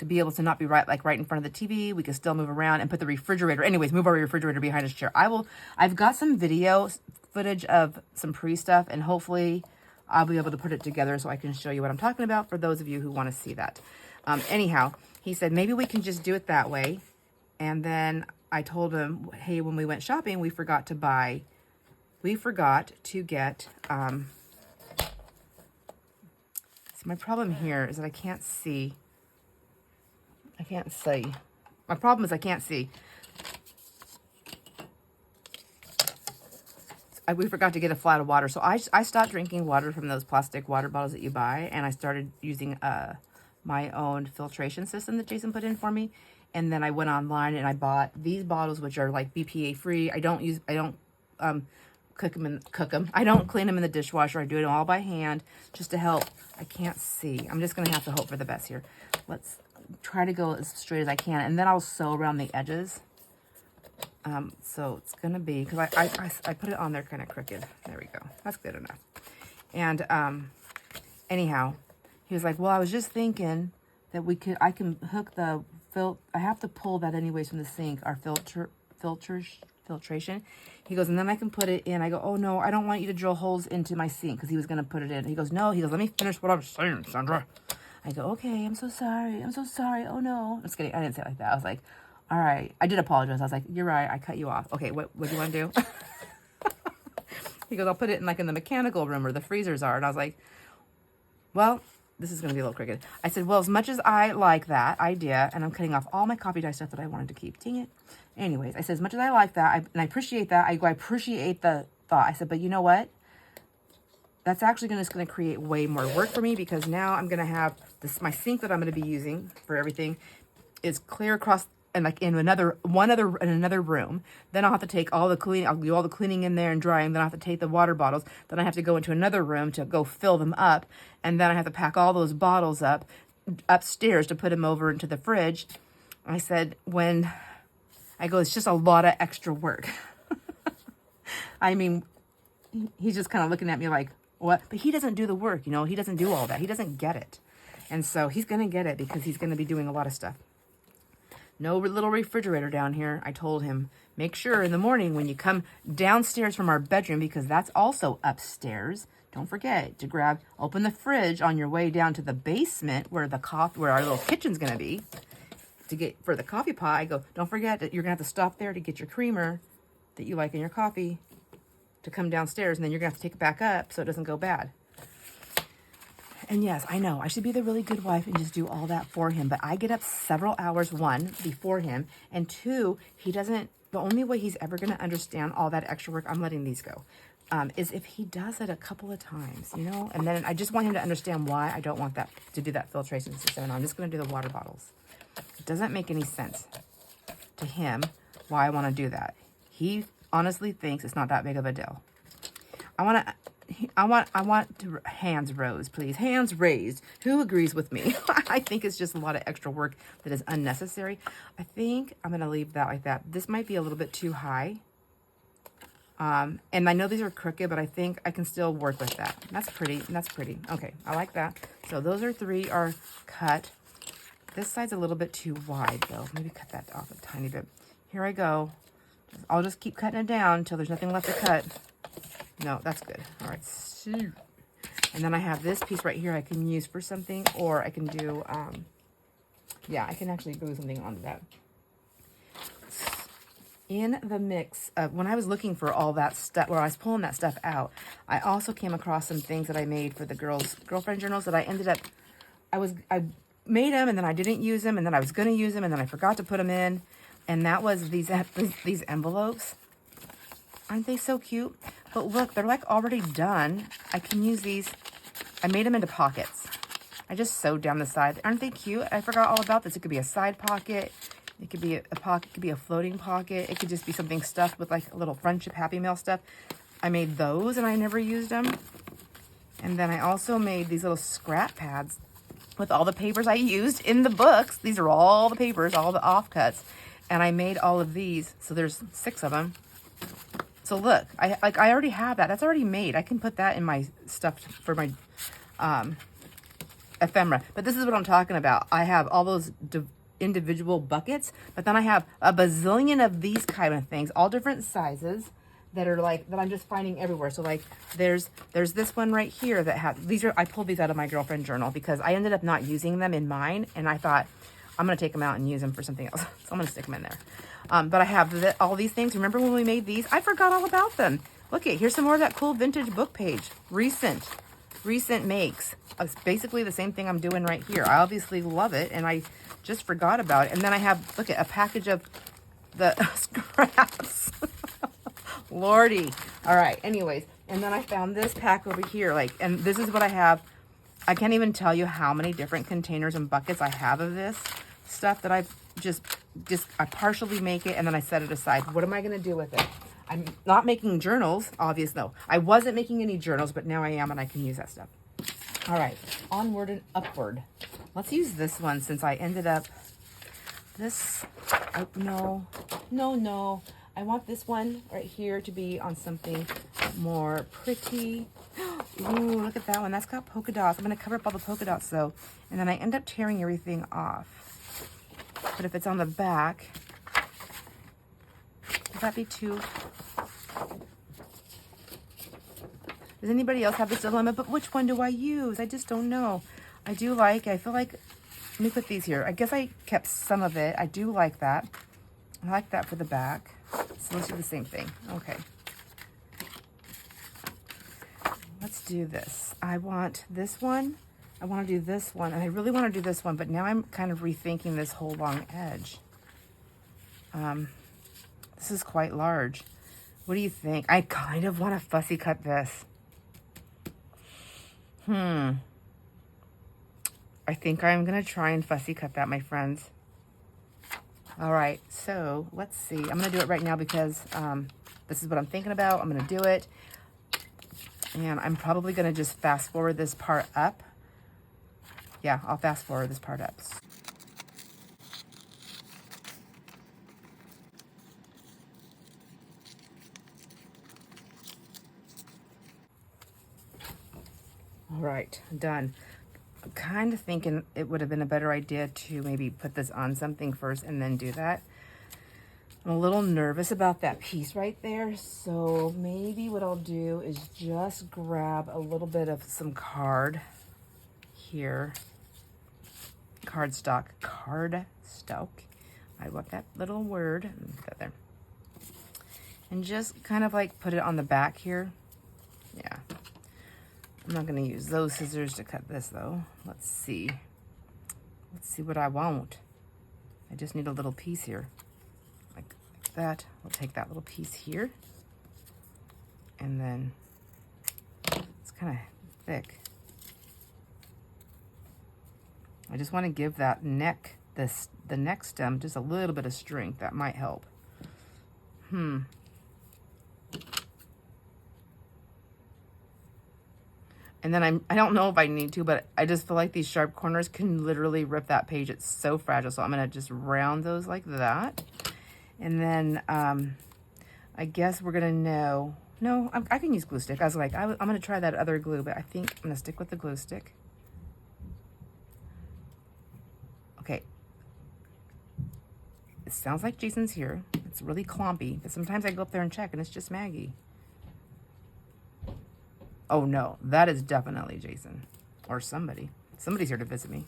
be able to not be right in front of the TV. We can still move around and put the refrigerator. Anyways, move our refrigerator behind his chair. I've got some video footage of some pre-stuff, and hopefully I'll be able to put it together so I can show you what I'm talking about for those of you who want to see that. Anyhow, he said, maybe we can just do it that way. And then I told him, hey, when we went shopping, we forgot to get, so my problem here is that I can't see. My problem is I can't see. We forgot to get a flat of water. So I stopped drinking water from those plastic water bottles that you buy. And I started using my own filtration system that Jason put in for me. And then I went online and I bought these bottles, which are like BPA free. I don't cook them. I don't clean them in the dishwasher. I do it all by hand just to help. I can't see. I'm just going to have to hope for the best here. Let's try to go as straight as I can, and then I'll sew around the edges. So it's gonna be, because I put it on there kind of crooked. There we go. That's good enough. And anyhow, he was like, well, I was just thinking that I can hook the I have to pull that anyways from the sink, our filtration. He goes, and then I can put it in. I go, oh no, I don't want you to drill holes into my sink, because he was gonna put it in. He goes, no, let me finish what I'm saying, Sandra. I go, okay, I'm so sorry. Oh no. I'm just kidding. I didn't say it like that. I was like, all right. I did apologize. I was like, you're right. I cut you off. Okay, what do you want to do? He goes, I'll put it in the mechanical room where the freezers are. And I was like, well, this is going to be a little crooked. I said, well, as much as I like that idea, and I'm cutting off all my coffee dye stuff that I wanted to keep. Dang it. Anyways, I said, as much as I like that, and I appreciate that, I appreciate the thought. I said, but you know what? That's actually going to create way more work for me, because now I'm going to have my sink that I'm going to be using for everything is clear across and like in another room. Then I'll have to take all the cleaning. I'll do all the cleaning in there and drying. Then I have to take the water bottles. Then I have to go into another room to go fill them up, and then I have to pack all those bottles up. upstairs to put him over into the fridge. I said, it's just a lot of extra work. I mean, he's just kind of looking at me like, what? But he doesn't do the work, he doesn't do all that. He doesn't get it. And so he's going to get it because he's going to be doing a lot of stuff. No little refrigerator down here. I told him, make sure in the morning when you come downstairs from our bedroom, because that's also upstairs, don't forget to open the fridge on your way down to the basement where our little kitchen's going to be. For the coffee pot, I go, don't forget that you're going to have to stop there to get your creamer that you like in your coffee to come downstairs, and then you're going to have to take it back up so it doesn't go bad. And yes, I know, I should be the really good wife and just do all that for him, but I get up several hours, one, before him, and two, the only way he's ever going to understand all that extra work, I'm letting these go, is if he does it a couple of times, and then I just want him to understand why I don't want to do that filtration system, and I'm just going to do the water bottles. It doesn't make any sense to him why I want to do that. He honestly thinks it's not that big of a deal. I want to hands rose, please. Hands raised. Who agrees with me? I think it's just a lot of extra work that is unnecessary. I think I'm going to leave that like that. This might be a little bit too high. And I know these are crooked, but I think I can still work with that. That's pretty. That's pretty. Okay, I like that. So those three are cut. This side's a little bit too wide, though. Maybe cut that off a tiny bit. Here I go. I'll just keep cutting it down until there's nothing left to cut. No, that's good. All right. And then I have this piece right here I can use for something, or I can do, I can actually glue something onto that. In the mix of, when I was looking for all that stuff, where I was pulling that stuff out, I also came across some things that I made for the girlfriend journals that I ended up, I made them and then I didn't use them, and then I was going to use them and then I forgot to put them in. And that was these envelopes. Aren't they so cute? But look, they're like already done. I can use these. I made them into pockets. I just sewed down the side. Aren't they cute? I forgot all about this. It could be a side pocket. It could be a pocket. It could be a floating pocket. It could just be something stuffed with like a little friendship Happy Mail stuff. I made those and I never used them. And then I also made these little scrap pads with all the papers I used in the books. These are all the papers, all the offcuts. And I made all of these. So there's 6 of them. So look, I already have that. That's already made. I can put that in my stuff for my ephemera. But this is what I'm talking about. I have all those individual buckets, but then I have a bazillion of these kind of things, all different sizes that are like, that I'm just finding everywhere. So like there's this one right here that has, I pulled these out of my girlfriend journal because I ended up not using them in mine. And I thought, I'm going to take them out and use them for something else. So I'm going to stick them in there. But I have all these things. Remember when we made these? I forgot all about them. Look at, here's some more of that cool vintage book page. Recent makes. It's basically the same thing I'm doing right here. I obviously love it, and I just forgot about it. And then I have, look at, a package of the scraps. Lordy. All right, anyways. And then I found this pack over here. And this is what I have. I can't even tell you how many different containers and buckets I have of this stuff that I've I partially make it and then I set it aside. What am I going to do with it? I'm not making journals, obviously. No, I wasn't making any journals, but now I am, and I can use that stuff. All right, onward and upward. Let's use this one since I ended up no. I want this one right here to be on something more pretty. Ooh, look at that one. That's got polka dots. I'm going to cover up all the polka dots though. And then I end up tearing everything off. But if it's on the back, would that be too... Does anybody else have this dilemma? But which one do I use? I just don't know. I feel like, let me put these here. I guess I kept some of it. I do like that. I like that for the back. So let's do the same thing. Okay. Let's do this. I want this one. I want to do this one. And I really want to do this one, but now I'm kind of rethinking this whole long edge. This is quite large. What do you think? I kind of want to fussy cut this. I think I'm going to try and fussy cut that, my friends. All right, so let's see. I'm going to do it right now because this is what I'm thinking about. I'm going to do it. And I'm probably going to just fast forward this part up. yeah, I'll fast forward this part up. All right, done. I'm kind of thinking it would have been a better idea to maybe put this on something first and then do that. I'm a little nervous about that piece right there, so maybe what I'll do is just grab a little bit of some card here. Cardstock. I want that little word. Put that there. And just kind of like put it on the back here. Yeah. I'm not going to use those scissors to cut this though. Let's see. Let's see what I want. I just need a little piece here. Like that. We'll take that little piece here. And then it's kind of thick. I just want to give that neck, the neck stem, just a little bit of strength. That might help. And then I don't know if I need to, but I just feel like these sharp corners can literally rip that page. It's so fragile. So I'm going to just round those like that. And then I guess we're going to know. No, I can use glue stick. I was like, I'm going to try that other glue, but I think I'm going to stick with the glue stick. Okay. It sounds like Jason's here. It's really clumpy, but sometimes I go up there and check and it's just Maggie. Oh no, that is definitely Jason or somebody. Somebody's here to visit me.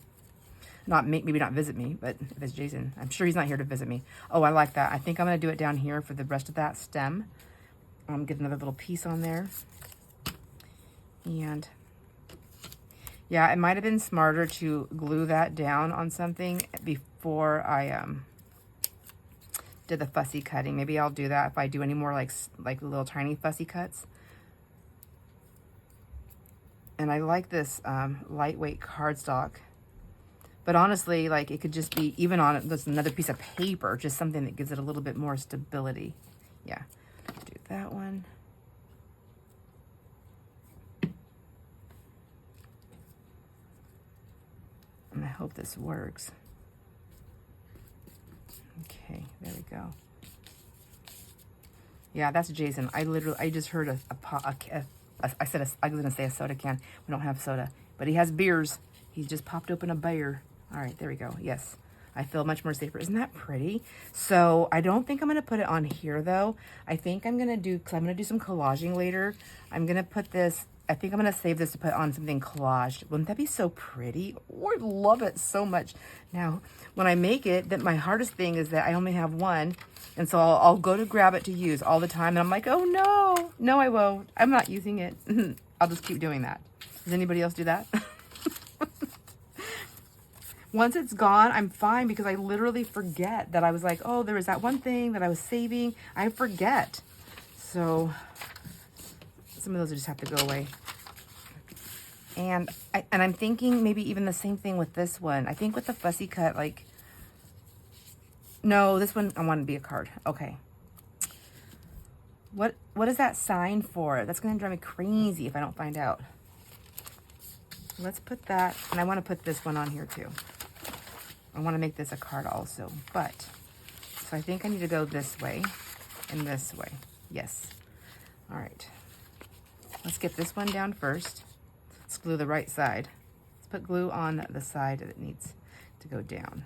Maybe not visit me, but if it's Jason, I'm sure he's not here to visit me. Oh, I like that. I think I'm going to do it down here for the rest of that stem. Get another little piece on there. And yeah, it might have been smarter to glue that down on something before I did the fussy cutting. Maybe I'll do that if I do any more like little tiny fussy cuts. And I like this lightweight cardstock. But honestly, like it could just be even on it, just another piece of paper, just something that gives it a little bit more stability. Yeah, do that one. And I hope this works. Okay, there we go. Yeah, that's Jason. I just heard I was going to say a soda can. We don't have soda. But he has beers. He's just popped open a beer. All right, there we go. Yes. I feel much more safer. Isn't that pretty? So I don't think I'm going to put it on here, though. I think I'm going to do, because I'm going to do some collaging later. I'm going to put this, I think I'm going to save this to put on something collaged. Wouldn't that be so pretty? Oh, I love it so much. Now, when I make it, my hardest thing is that I only have one. And so I'll go to grab it to use all the time. And I'm like, oh, no. No, I won't. I'm not using it. I'll just keep doing that. Does anybody else do that? Once it's gone, I'm fine because I literally forget that I was like, oh, there was that one thing that I was saving. I forget. So some of those just have to go away. And I'm thinking maybe even the same thing with this one. I think with the fussy cut, like, no, this one I want to be a card. Okay. What is that sign for? That's going to drive me crazy if I don't find out. Let's put that, and I want to put this one on here too. I want to make this a card also, but, so I think I need to go this way and this way. Yes. All right. Let's get this one down first. Let's glue the right side. Let's put glue on the side that it needs to go down.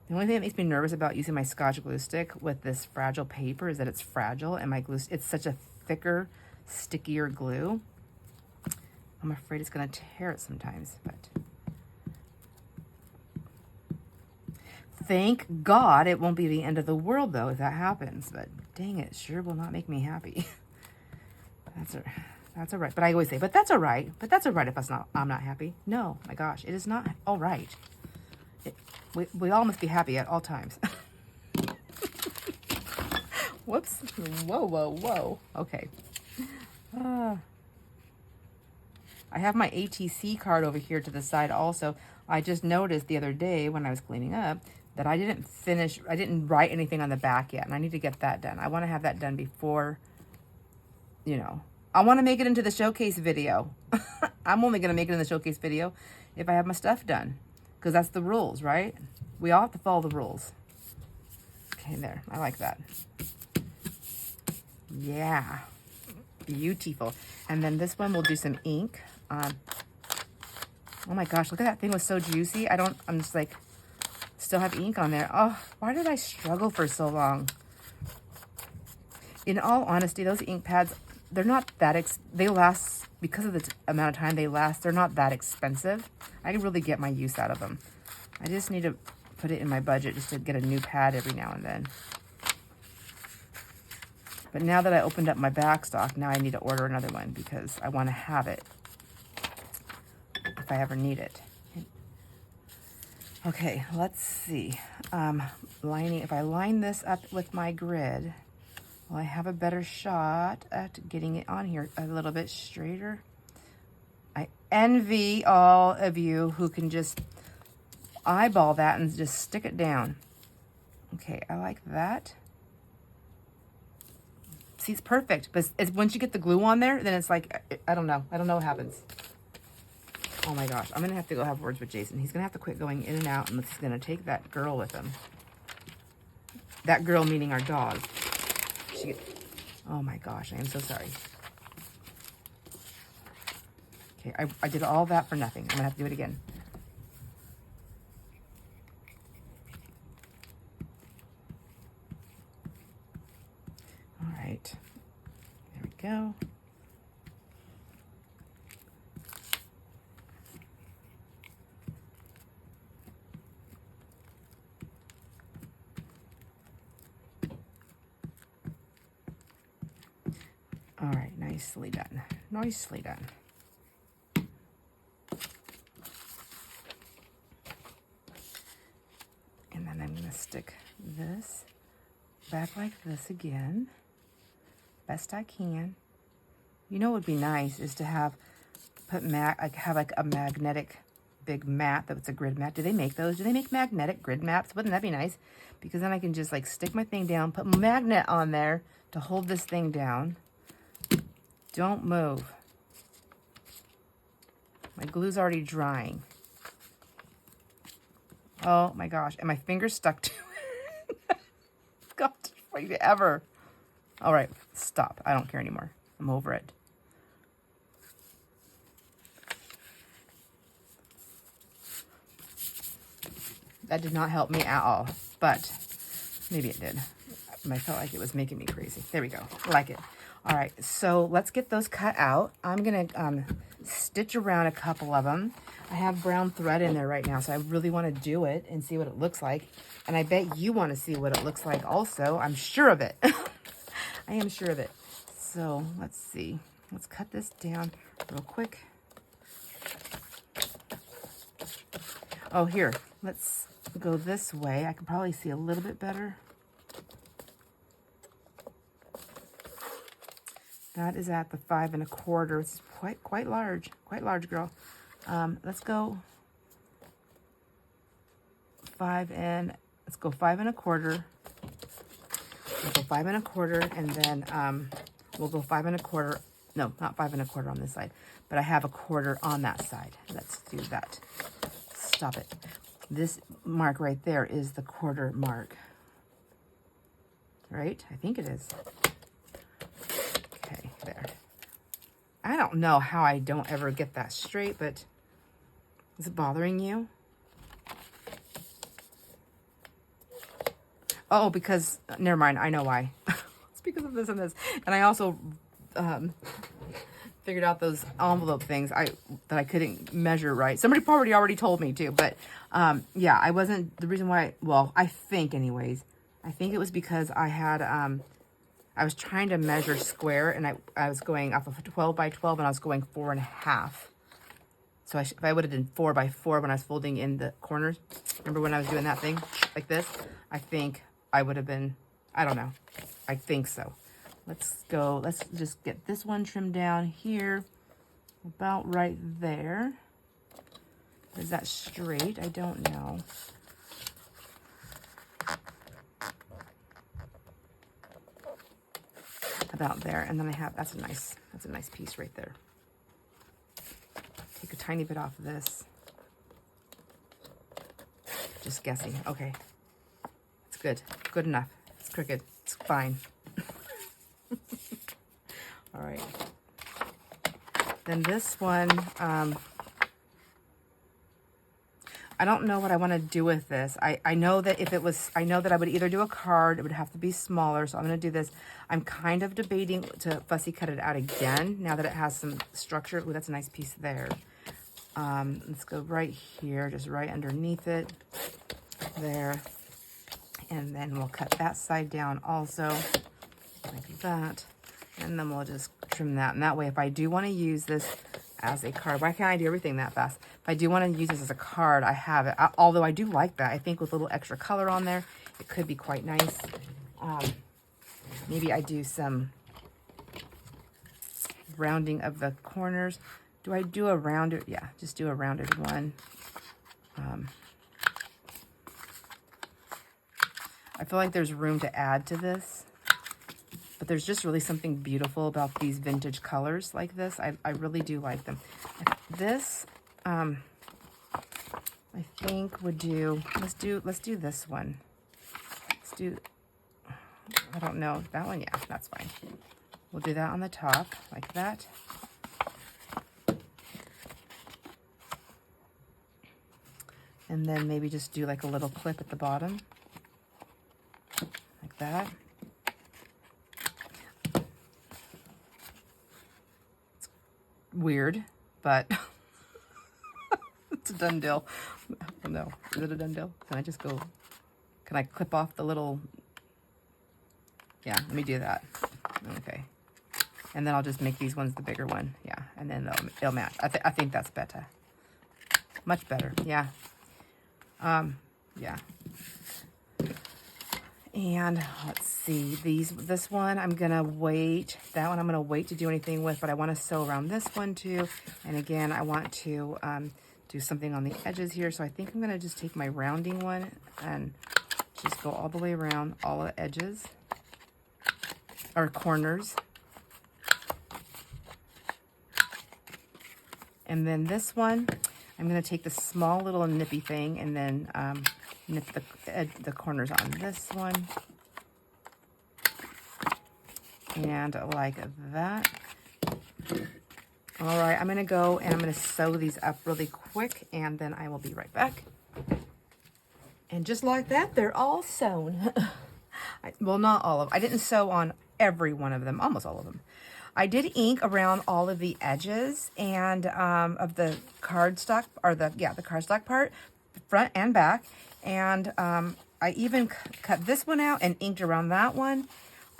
The only thing that makes me nervous about using my Scotch glue stick with this fragile paper is that it's fragile and my glue, it's such a thicker, stickier glue. I'm afraid it's going to tear it sometimes, but thank God it won't be the end of the world though if that happens, but dang it, sure will not make me happy. That's all right. But I always say, but that's all right. But that's all right if I'm not happy. No, my gosh, it is not all right. We all must be happy at all times. Whoops. Whoa, whoa, whoa. Okay. I have my ATC card over here to the side also. I just noticed the other day when I was cleaning up that I didn't write anything on the back yet, and I need to get that done. I want to have that done before, you know, I want to make it into the showcase video. I'm only going to make it in the showcase video if I have my stuff done, because that's the rules, right? We all have to follow the rules. Okay, there. I like that. Yeah. Beautiful. And then this one, we'll do some ink. Oh my gosh, look at that thing, was so juicy. I'm just like, still have ink on there. Oh, why did I struggle for so long? In all honesty, those ink pads, they're not that, they last, because of the amount of time they last, they're not that expensive. I can really get my use out of them. I just need to put it in my budget just to get a new pad every now and then. But now that I opened up my back stock, now I need to order another one because I want to have it if I ever need it. Okay, let's see. Lining, if I line this up with my grid, will I have a better shot at getting it on here a little bit straighter? I envy all of you who can just eyeball that and just stick it down. Okay, I like that. See, it's perfect, but once you get the glue on there, then it's like, I don't know what happens. Oh my gosh, I'm gonna have to go have words with Jason. He's gonna have to quit going in and out, and he's gonna take that girl with him. That girl meaning our dog. Oh my gosh, I am so sorry. Okay, I did all that for nothing. I'm gonna have to do it again. All right, there we go. All right, nicely done. Nicely done. And then I'm gonna stick this back like this again, best I can. You know what would be nice is to have a magnetic big mat that's a grid mat. Do they make those? Do they make magnetic grid mats? Wouldn't that be nice? Because then I can just like stick my thing down, put a magnet on there to hold this thing down. Don't move. My glue's already drying. Oh my gosh, and my finger's stuck to it. God, wait ever. All right, stop. I don't care anymore. I'm over it. That did not help me at all, but maybe it did. I felt like it was making me crazy. There we go. I like it. All right, so let's get those cut out. I'm gonna stitch around a couple of them. I have brown thread in there right now, so I really want to do it and see what it looks like. And I bet you want to see what it looks like also. I'm sure of it. I am sure of it. So let's see. Let's cut this down real quick. Oh, here. Let's go this way. I can probably see a little bit better. That is at the 5 1/4. It's quite large, girl. Let's go 5 and let's go 5 1/4. We'll go 5 1/4, and then we'll go 5 1/4. No, not 5 1/4 on this side, but I have a 1/4 on that side. Let's do that. Stop it. This mark right there is the 1/4 mark, right? I think it is. Okay, there. I don't know how I don't ever get that straight, but is it bothering you? Oh, because, never mind, I know why. It's because of this and this. And I also figured out those envelope things that I couldn't measure right. Somebody probably already told me to, but yeah, I wasn't, the reason why, well, I think anyways, I think it was because I had, I was trying to measure square, and I was going off of 12 by 12, and I was going 4 1/2. So if I would have done 4 by 4 when I was folding in the corners, remember when I was doing that thing like this? I think I would have been, I don't know. I think so. Let's go, let's just get this one trimmed down here, about right there. Is that straight? I don't know. about there. And then I have, that's a nice piece right there. Take a tiny bit off of this. Just guessing. Okay. It's good. Good enough. It's crooked. It's fine. All right. Then this one, I don't know what I want to do with this. I know that if it was, I know that I would either do a card, it would have to be smaller, so I'm going to do this. I'm kind of debating to fussy cut it out again, now that it has some structure. Ooh, that's a nice piece there. Let's go right here, just right underneath it, there. And then we'll cut that side down also, like that. And then we'll just trim that. And that way, if I do want to use this as a card, why can't I do everything that fast? If I do want to use this as a card, I have it. Although I do like that. I think with a little extra color on there, it could be quite nice. Maybe I do some rounding of the corners. Do I do a rounded? Yeah, just do a rounded one. I feel like there's room to add to this. But there's just really something beautiful about these vintage colors like this. I really do like them. This, I think would do, let's do this one. Let's do, I don't know, that one, yeah, that's fine. We'll do that on the top, like that. And then maybe just do like a little clip at the bottom, like that. Weird, but it's a done deal. Oh, no, is it a done deal? Can I just go, can I clip off the little, yeah, let me do that. Okay. And then I'll just make these ones the bigger one. Yeah, and then it'll match. I think that's better. Much better, yeah. Yeah. And let's see, this one I'm gonna wait. That one I'm gonna wait to do anything with, but I want to sew around this one too. And again, I want to do something on the edges here. So I think I'm gonna just take my rounding one and just go all the way around all the edges or corners. And then this one, I'm gonna take the small little nippy thing and then nip the corners on this one. And like that. All right, I'm gonna go and I'm gonna sew these up really quick and then I will be right back. And just like that, they're all sewn. Well, not all of them. I didn't sew on every one of them, almost all of them. I did ink around all of the edges and of the cardstock, or the cardstock part, front and back. And I even cut this one out and inked around that one.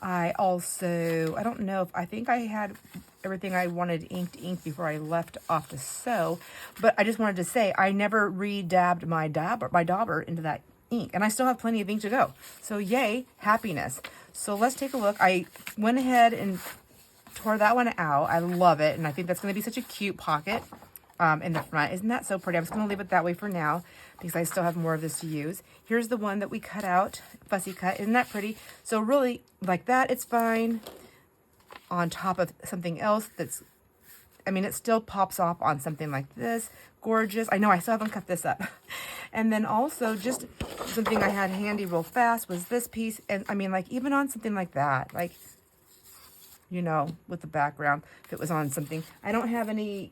I also, I don't know if, I think I had everything I wanted inked before I left off to sew. But I just wanted to say, I never re-dabbed my dauber into that ink. And I still have plenty of ink to go. So yay, happiness. So let's take a look. I went ahead and tore that one out. I love it. And I think that's going to be such a cute pocket in the front. Isn't that so pretty? I'm just going to leave it that way for now because I still have more of this to use. Here's the one that we cut out, fussy cut. Isn't that pretty? So really, like that, it's fine on top of something else that's, I mean, it still pops off on something like this. Gorgeous. I know I still haven't cut this up. And then also just something I had handy real fast was this piece. And I mean, like even on something like that, like, you know, with the background, if it was on something. I don't have any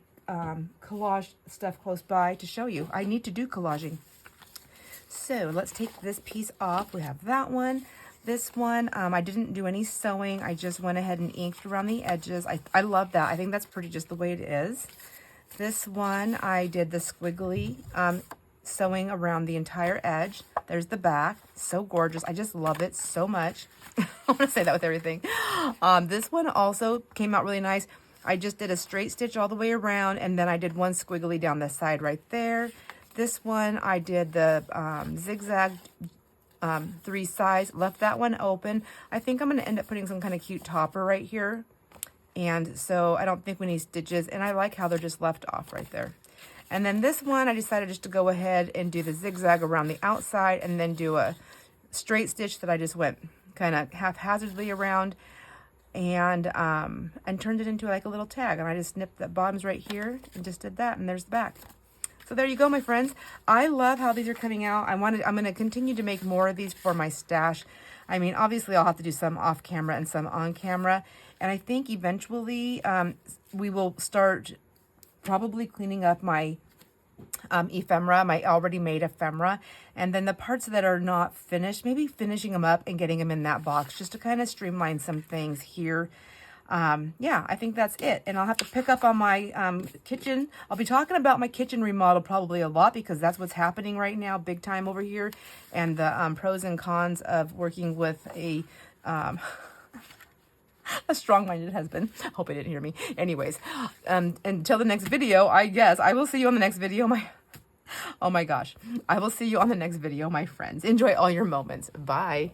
collage stuff close by to show you. I need to do collaging. So let's take this piece off. We have that one. This one, I didn't do any sewing. I just went ahead and inked around the edges. I love that. I think that's pretty just the way it is. This one, I did the squiggly sewing around the entire edge. There's the back. So gorgeous. I just love it so much. I want to say that with everything. This one also came out really nice. I just did a straight stitch all the way around, and then I did one squiggly down the side right there. This one, I did the zigzag 3 sides, left that one open. I think I'm going to end up putting some kind of cute topper right here. And so I don't think we need stitches, and I like how they're just left off right there. And then this one, I decided just to go ahead and do the zigzag around the outside and then do a straight stitch that I just went kind of haphazardly around. and turned it into like a little tag. And I just snipped the bottoms right here and just did that, and there's the back. So there you go, my friends. I love how these are coming out. I'm going to continue to make more of these for my stash. I mean, obviously I'll have to do some off camera and some on camera. And I think eventually we will start probably cleaning up my ephemera, my already made ephemera, and then the parts that are not finished, maybe finishing them up and getting them in that box just to kind of streamline some things here. Yeah, I think that's it. And I'll have to pick up on my kitchen. I'll be talking about my kitchen remodel probably a lot because that's what's happening right now, big time over here, and the pros and cons of working with a strong-minded husband. Hope I didn't hear me. Anyways, until the next video, I guess I will see you on the next video. Oh my gosh, I will see you on the next video, my friends. Enjoy all your moments. Bye.